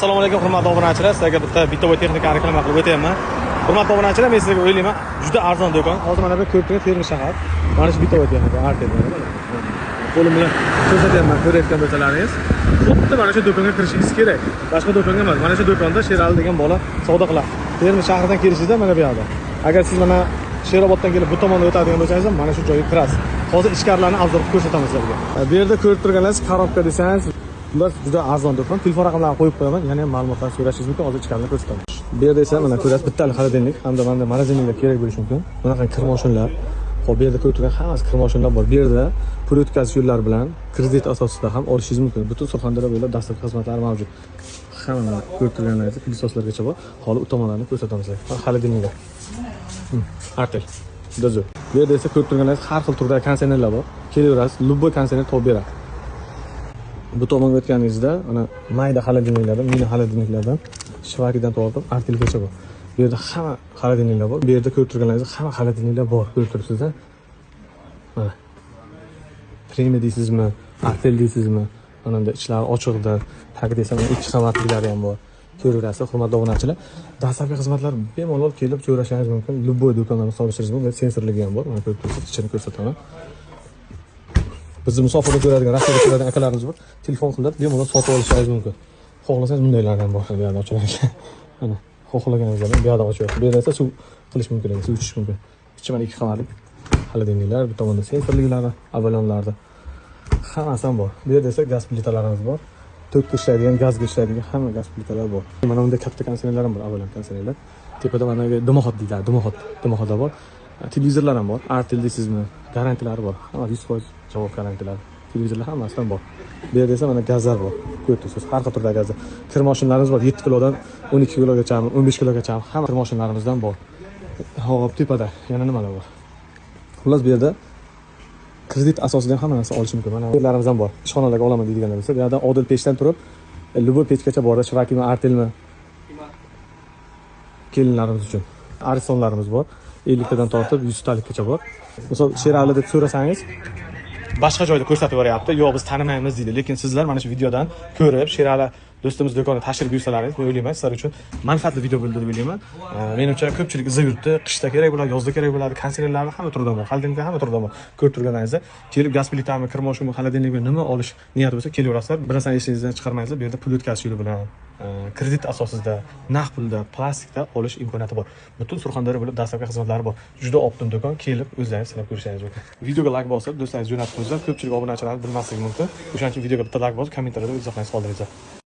Assalomu alaykum hurmatli obunachilar. Sizlarga bitta texnika reklama qilib o'taman. Hurmatli obunachilar, men sizlarga o'ylayman, juda arzon do'kon. Hozir mana bu ko'pchilik Termiz shahar. Mana shu bitta texnika artel mana. Qo'lim bilan ko'rsatyapman, ko'rayotgan bo'lsalaringiz. Xuddi mana shu do'konga kirishingiz kerak. Boshqa do'konga emas. Mana shu do'konda Sherali degan bola savdo qiladi. Termiz shahridan kirishingizda mana bu yerda. Agar siz mana Sheroboddan kelib bu tomonga o'tadigan bo'lsangiz, mana shu joyga kirasiz. Hozir ichkarilarni obzor qilib ko'rsatamiz sizlarga. Bu yerda ko'rib turganingiz korobka desangiz, ular juda arzon do'kon. Telefon raqamlarini qo'yib qo'yaman. Yana ham ma'lumotlar so'rashingiz mumkin. Hozir ichkarini ko'rsataman. Bu yerda esa mana ko'rasiz, bittalik xolodilnik hamda mana morozinniklar kerak bo'lishi mumkin. Bunaqa kirmoshinlar. Xo'p, bu yerda ko'rib turgan hammasi kirmoshinlar bor. Bu yerda pul o'tkazish yo'llari bilan kredit asosida ham olishingiz mumkin. Butun Surxondaryo bo'ylab dastlabki xizmatlari mavjud. Hamma ko'rib turganingiz filosoflargacha bor. Hozir u tomonlarni ko'rsatamiz. Xolodilniklar. Artel. Dozo. Bu yerda esa ko'rib turganingiz har xil turdagi konseynerlar bor. Kelaverasiz, любой konseyner topib beradi. Bu tomonga o'tganingizda mana mayda xolodilniklardan, mini xolodilniklardan, shvakidan tortib artelgacha bor. Bu yerda hamma xolodilniklar bor. Bu yerda ko'rib turganingiz hamma xolodilniklar bor. Ko'rib turibsiz-a? Mana. Premi deysizmi, artel deysizmi? Mana bunda ichlari ochiqda, tagida esa mana ikki qavatliklari ham bor. Ko'raverasiz, hurmatli obunachilar. Dastlabki xizmatlar bemalol kelib so'rashingiz mumkin. Любой do'kondan so'rashingiz mumkin. Sensorligi ham bor. Mana ko'rib turibsiz, ichini ko'rsataman. Bizni musofirda ko'radigan, Rossiyada ko'radigan akalarimiz bor. Telefon qilib bemalol sotib olishingiz mumkin. Xohlasangiz bundaylar ham bor. Bu yerda ochiladi. Mana xohlaganingiz bilan bu yerda ochib, bu yerda esa suv qilish mumkin, suv ichish mumkin. Ichi mana ikki qavatli xolodilniklar, bu tomonda sensorliklari, abalonlarda hammasi ham bor. Bu yerda esa gaz plitalarimiz bor. To'kka ishlaydigan, gazga ishlaydigan hamma gaz plitalar bor. Mana bunda katta konseynerlar ham bor, abalon konseynerlar. Tepada mana dimoxot deyiladi, dimoxotlar bor. Televizorlar ham bor. Artel deysizmi? Garantiyalari bor. Hamma 100% javob garantiyalari. Televizorlar hammasidan bor. Bu yerda esa mana gazlar bor. Ko'rib turibsiz, har xil turdagi gazlar. Kir mashinlarimiz bor. 7 kilodan 12 kilogacha, 15 kilogacha hamma kir mashinalarimizdan bor. Hop, tepada yana nimalar bor? Xullas bu yerda kredit asosida hamma narsa olish mumkin. Mana yerlarimiz ham bor. Ishxonalarga olaman deydiganlar bo'lsa, bu yerda Odil pechdan turib, любой pechgacha bor, shvakimi, artelmi? Kelinlarimiz uchun. Arsonlarimiz bor. 50 tadan tortib 100 talikgacha bor. Misol Sherali deb so'rasangiz, boshqa joyda ko'rsatib beryapti. Yo'q, biz tanimaymiz deydi. Lekin sizlar mana shu videodan ko'rib, Sherali do'stimiz do'koniga tashrif buyursalaringiz, men o'ylayman, sizlar uchun manfaatli video bo'ldi deb o'ylayman. Menimcha ko'pchilik izlab yuribdi. Qishda kerak bo'ladi, yozda kerak bo'ladi. Konseynerlarni hamma turidan bor. Xolodilniklar hamma turidan bor. Ko'rib turganingizda, kelib gaz plitami, kirmoshimi, xolodilnikni nima olish niyati bo'lsa, kelaverasizlar. Bir narsani esingizdan chiqarmaysizlar. Bu yerda pul o'tkazish yo'li bilan kredit asosida, naqd pulda, plastikda olish imkoniyati bor. Butun Surxondaryo bo'lib dastlabki xizmatlari bor. Juda optim do'kon, kelib o'zlaringiz sinab ko'rishingiz mumkin. Videoga like bosib, do'stlaringiz jo'natib qo'yinglar. Ko'pchilik obunachilar bilmasligi mumkin. O'shaning uchun videoga bitta like bosib, kommentariyada izohingizni qoldiringlar.